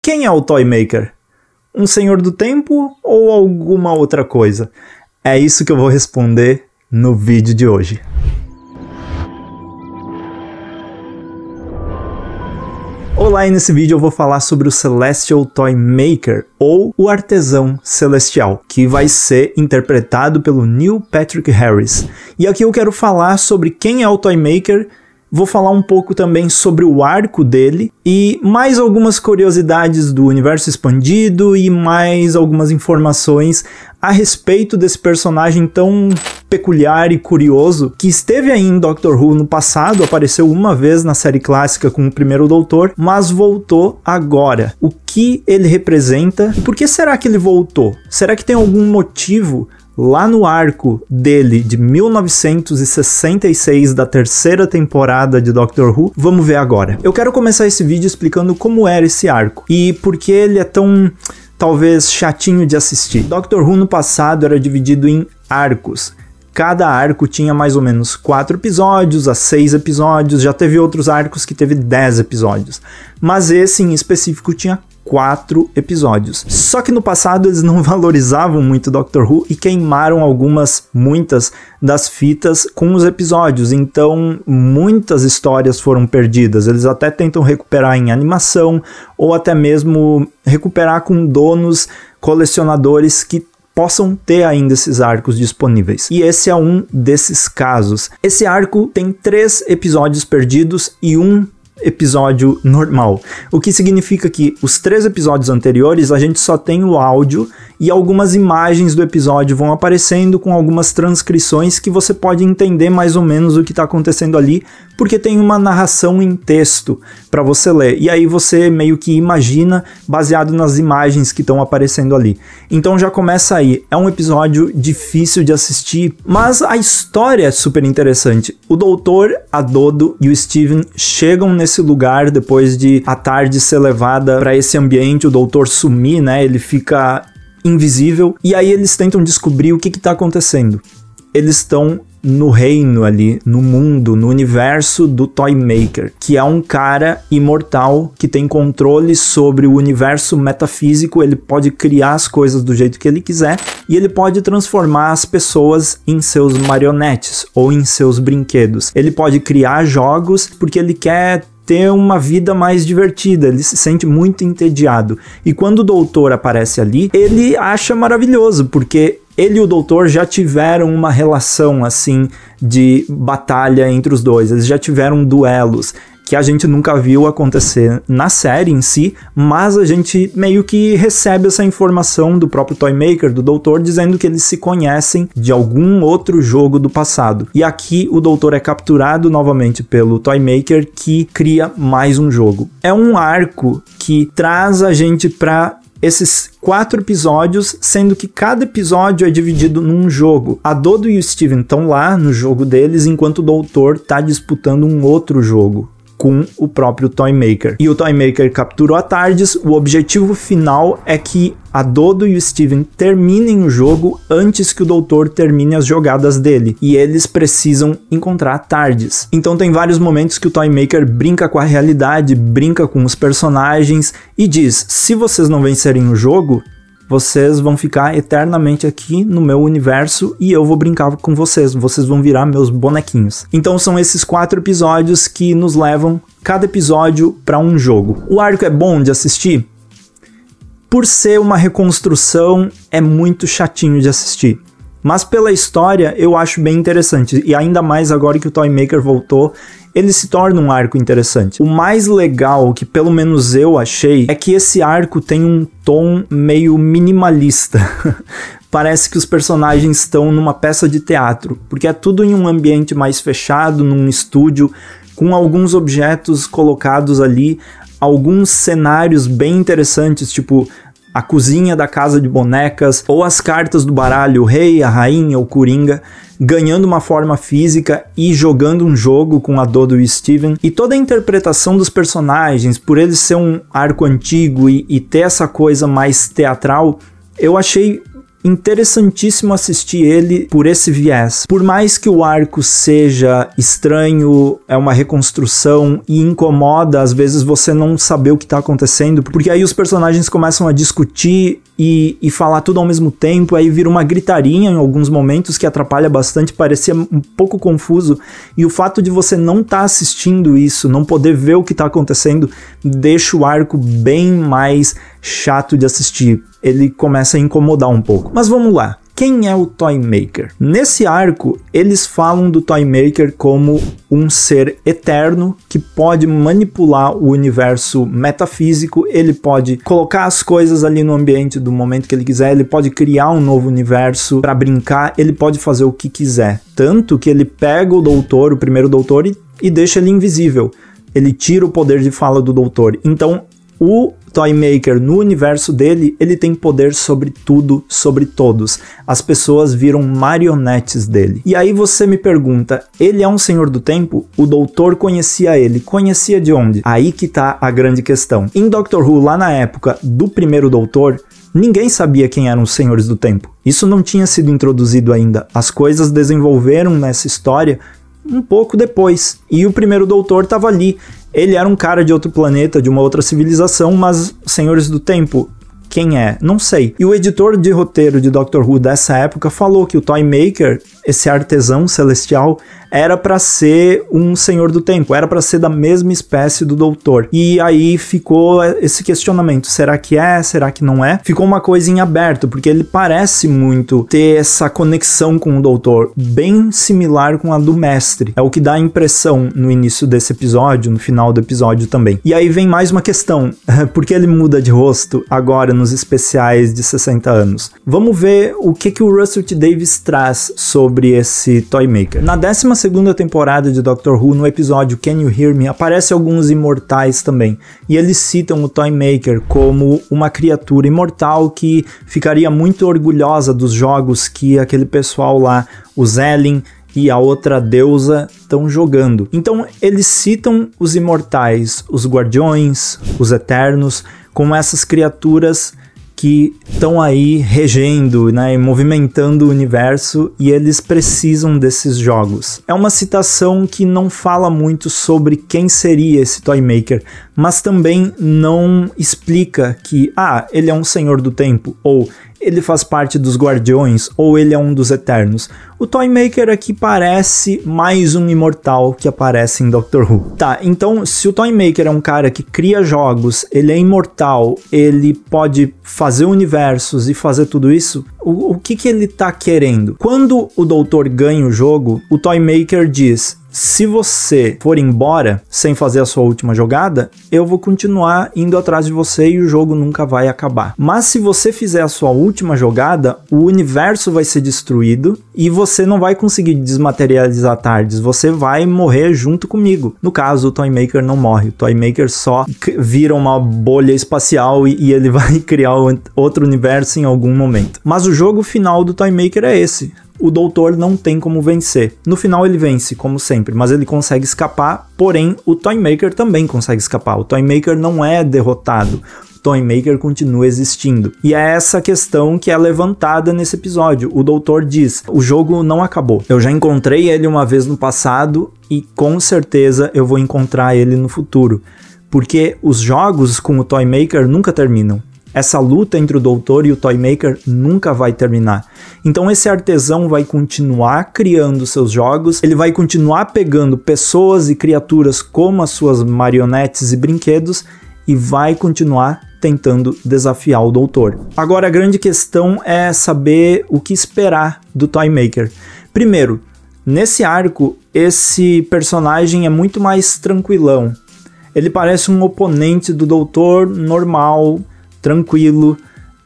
Quem é o Toymaker? Um senhor do tempo ou alguma outra coisa? É isso que eu vou responder no vídeo de hoje. Olá, e nesse vídeo eu vou falar sobre o Celestial Toymaker, ou o Artesão Celestial, que vai ser interpretado pelo Neil Patrick Harris. E aqui eu quero falar sobre quem é o Toymaker, vou falar um pouco também sobre o arco dele e mais algumas curiosidades do universo expandido e mais algumas informações a respeito desse personagem tão peculiar e curioso que esteve aí em Doctor Who no passado, apareceu uma vez na série clássica com o primeiro Doutor, mas voltou agora. O que ele representa? Por que será que ele voltou? Será que tem algum motivo lá no arco dele de 1966 da terceira temporada de Doctor Who? Vamos ver agora. Eu quero começar esse vídeo explicando como era esse arco e por que ele é tão, talvez, chatinho de assistir. Doctor Who no passado era dividido em arcos. Cada arco tinha mais ou menos 4 episódios a 6 episódios, já teve outros arcos que teve 10 episódios, mas esse em específico tinha 4 episódios. Só que no passado eles não valorizavam muito Doctor Who e queimaram muitas das fitas com os episódios, então muitas histórias foram perdidas. Eles até tentam recuperar em animação ou até mesmo recuperar com donos, colecionadores que possam ter ainda esses arcos disponíveis. E esse é um desses casos. Esse arco tem 3 episódios perdidos e um episódio normal, o que significa que os 3 episódios anteriores a gente só tem o áudio e algumas imagens do episódio vão aparecendo com algumas transcrições que você pode entender mais ou menos o que está acontecendo ali, porque tem uma narração em texto para você ler, e aí você meio que imagina baseado nas imagens que estão aparecendo ali. Então já começa aí, é um episódio difícil de assistir, mas a história é super interessante. O Doutor, a Dodo e o Steven chegam nesse lugar depois de a tarde ser levada para esse ambiente, o Doutor sumir, né? Ele fica invisível, e aí eles tentam descobrir o que está acontecendo. Eles estão no reino ali, no mundo, no universo do Toymaker, que é um cara imortal que tem controle sobre o universo metafísico. Ele pode criar as coisas do jeito que ele quiser e ele pode transformar as pessoas em seus marionetes ou em seus brinquedos. Ele pode criar jogos porque ele quer ter uma vida mais divertida, ele se sente muito entediado. E quando o Doutor aparece ali, ele acha maravilhoso, porque ele e o Doutor já tiveram uma relação assim de batalha entre os dois, eles já tiveram duelos que a gente nunca viu acontecer na série em si, mas a gente meio que recebe essa informação do próprio Toymaker, do Doutor, dizendo que eles se conhecem de algum outro jogo do passado. E aqui o Doutor é capturado novamente pelo Toymaker, que cria mais um jogo. É um arco que traz a gente para esses 4 episódios, sendo que cada episódio é dividido num jogo. A Dodo e o Steven estão lá no jogo deles, enquanto o Doutor está disputando um outro jogo com o próprio Toymaker. E o Toymaker capturou a TARDIS. O objetivo final é que a Dodo e o Steven terminem o jogo antes que o Doutor termine as jogadas dele. E eles precisam encontrar a TARDIS. Então tem vários momentos que o Toymaker brinca com a realidade, brinca com os personagens e diz: se vocês não vencerem o jogo, vocês vão ficar eternamente aqui no meu universo e eu vou brincar com vocês vão virar meus bonequinhos. Então são esses 4 episódios que nos levam, cada episódio, para um jogo. O arco é bom de assistir? Por ser uma reconstrução, é muito chatinho de assistir. Mas pela história, eu acho bem interessante. E ainda mais agora que o Toymaker voltou, ele se torna um arco interessante. O mais legal, que pelo menos eu achei, é que esse arco tem um tom meio minimalista. Parece que os personagens estão numa peça de teatro, porque é tudo em um ambiente mais fechado, num estúdio, com alguns objetos colocados ali, alguns cenários bem interessantes, tipo a cozinha da casa de bonecas, ou as cartas do baralho, o rei, a rainha, o coringa, ganhando uma forma física e jogando um jogo com a Dodo e o Steven. E toda a interpretação dos personagens, por ele ser um arco antigo e ter essa coisa mais teatral, eu achei interessantíssimo assistir ele por esse viés. Por mais que o arco seja estranho, é uma reconstrução e incomoda, às vezes você não saber o que tá acontecendo, porque aí os personagens começam a discutir e falar tudo ao mesmo tempo, aí vira uma gritaria em alguns momentos que atrapalha bastante, parecia um pouco confuso, e o fato de você não estar assistindo isso, não poder ver o que está acontecendo, deixa o arco bem mais chato de assistir. Ele começa a incomodar um pouco. Mas vamos lá. Quem é o Toymaker? Nesse arco, eles falam do Toymaker como um ser eterno que pode manipular o universo metafísico, ele pode colocar as coisas ali no ambiente do momento que ele quiser, ele pode criar um novo universo para brincar, ele pode fazer o que quiser. Tanto que ele pega o doutor, o primeiro doutor, e deixa ele invisível. Ele tira o poder de fala do doutor. Então, o Toymaker, no universo dele, ele tem poder sobre tudo, sobre todos. As pessoas viram marionetes dele. E aí você me pergunta, ele é um senhor do tempo? O doutor conhecia ele. Conhecia de onde? Aí que tá a grande questão. Em Doctor Who, lá na época do primeiro doutor, ninguém sabia quem eram os senhores do tempo. Isso não tinha sido introduzido ainda. As coisas desenvolveram nessa história um pouco depois. E o primeiro doutor estava ali. Ele era um cara de outro planeta, de uma outra civilização, mas Senhores do Tempo, quem é? Não sei. E o editor de roteiro de Doctor Who dessa época falou que o Toymaker, esse artesão celestial, era para ser um Senhor do Tempo, era para ser da mesma espécie do Doutor. E aí ficou esse questionamento, será que é, será que não é? Ficou uma coisa em aberto, porque ele parece muito ter essa conexão com o Doutor, bem similar com a do Mestre. É o que dá a impressão no início desse episódio, no final do episódio também. E aí vem mais uma questão, por que ele muda de rosto agora nos especiais de 60 anos? Vamos ver o que o Russell T. Davies traz sobre esse Toymaker. Na 12ª temporada de Doctor Who, no episódio Can You Hear Me, aparecem alguns imortais também, e eles citam o Toymaker como uma criatura imortal que ficaria muito orgulhosa dos jogos que aquele pessoal lá, o Zellin e a outra deusa, estão jogando. Então eles citam os imortais, os guardiões, os eternos, como essas criaturas que estão aí regendo, né, e movimentando o universo, e eles precisam desses jogos. É uma citação que não fala muito sobre quem seria esse Toymaker, mas também não explica que, ele é um senhor do tempo, ou ele faz parte dos guardiões, ou ele é um dos eternos. O Toymaker aqui parece mais um imortal que aparece em Doctor Who. Tá, então se o Toymaker é um cara que cria jogos, ele é imortal, ele pode fazer universos e fazer tudo isso, o que ele tá querendo? Quando o doutor ganha o jogo, o Toymaker diz: se você for embora sem fazer a sua última jogada, eu vou continuar indo atrás de você e o jogo nunca vai acabar. Mas se você fizer a sua última jogada, o universo vai ser destruído e você não vai conseguir desmaterializar TARDIS, você vai morrer junto comigo. No caso, o Toymaker não morre, o Toymaker só vira uma bolha espacial e ele vai criar outro universo em algum momento. Mas o jogo final do Toymaker é esse. O doutor não tem como vencer. No final ele vence, como sempre, mas ele consegue escapar, porém o Toymaker também consegue escapar. O Toymaker não é derrotado. O Toymaker continua existindo. E é essa questão que é levantada nesse episódio. O doutor diz: o jogo não acabou. Eu já encontrei ele uma vez no passado e com certeza eu vou encontrar ele no futuro. Porque os jogos com o Toymaker nunca terminam. Essa luta entre o doutor e o Toymaker nunca vai terminar. Então esse artesão vai continuar criando seus jogos, ele vai continuar pegando pessoas e criaturas como as suas marionetes e brinquedos e vai continuar tentando desafiar o doutor. Agora a grande questão é saber o que esperar do Toymaker. Primeiro, nesse arco, esse personagem é muito mais tranquilão. Ele parece um oponente do doutor normal, tranquilo,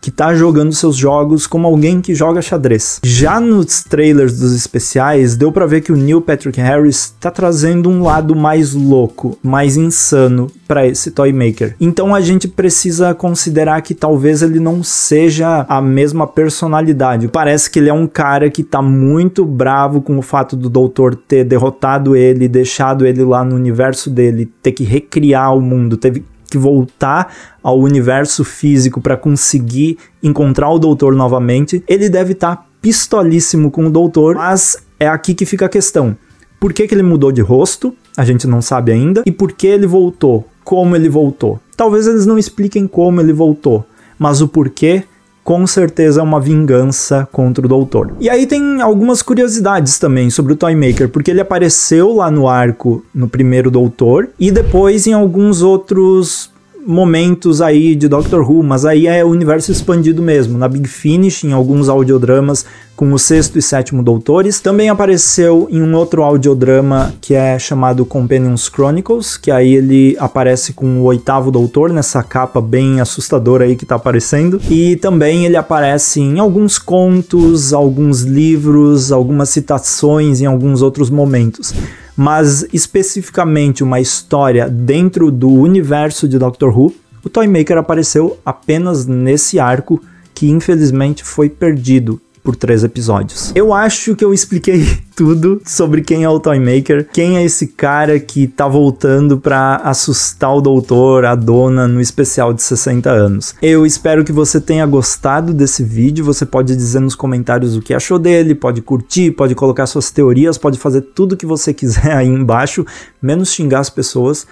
que tá jogando seus jogos como alguém que joga xadrez. Já nos trailers dos especiais, deu pra ver que o Neil Patrick Harris tá trazendo um lado mais louco, mais insano para esse Toymaker. Então a gente precisa considerar que talvez ele não seja a mesma personalidade. Parece que ele é um cara que tá muito bravo com o fato do doutor ter derrotado ele, deixado ele lá no universo dele, ter que recriar o mundo, teve que que voltar ao universo físico para conseguir encontrar o doutor novamente. Ele deve estar pistolíssimo com o doutor, mas é aqui que fica a questão. Por que ele mudou de rosto? A gente não sabe ainda. E por que ele voltou? Como ele voltou? Talvez eles não expliquem como ele voltou, mas o porquê, com certeza é uma vingança contra o doutor. E aí tem algumas curiosidades também sobre o Toymaker, porque ele apareceu lá no arco no primeiro Doutor, e depois em alguns outros momentos aí de Doctor Who, mas aí é o universo expandido mesmo, na Big Finish, em alguns audiodramas com o 6º e 7º Doutores. Também apareceu em um outro audiodrama que é chamado Companions Chronicles, que aí ele aparece com o 8º Doutor, nessa capa bem assustadora aí que tá aparecendo. E também ele aparece em alguns contos, alguns livros, algumas citações em alguns outros momentos. Mas especificamente uma história dentro do universo de Doctor Who, o Toymaker apareceu apenas nesse arco que infelizmente foi perdido por 3 episódios. Eu acho que eu expliquei tudo sobre quem é o Toymaker, quem é esse cara que tá voltando pra assustar o doutor, a dona, no especial de 60 anos. Eu espero que você tenha gostado desse vídeo, você pode dizer nos comentários o que achou dele, pode curtir, pode colocar suas teorias, pode fazer tudo que você quiser aí embaixo, menos xingar as pessoas,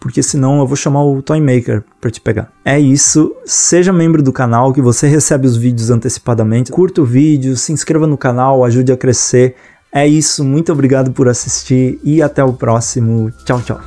porque senão eu vou chamar o Toymaker pra te pegar. É isso, seja membro do canal que você recebe os vídeos antecipadamente, curta o vídeo, se inscreva no canal, ajude a crescer. É isso, muito obrigado por assistir e até o próximo. Tchau, tchau.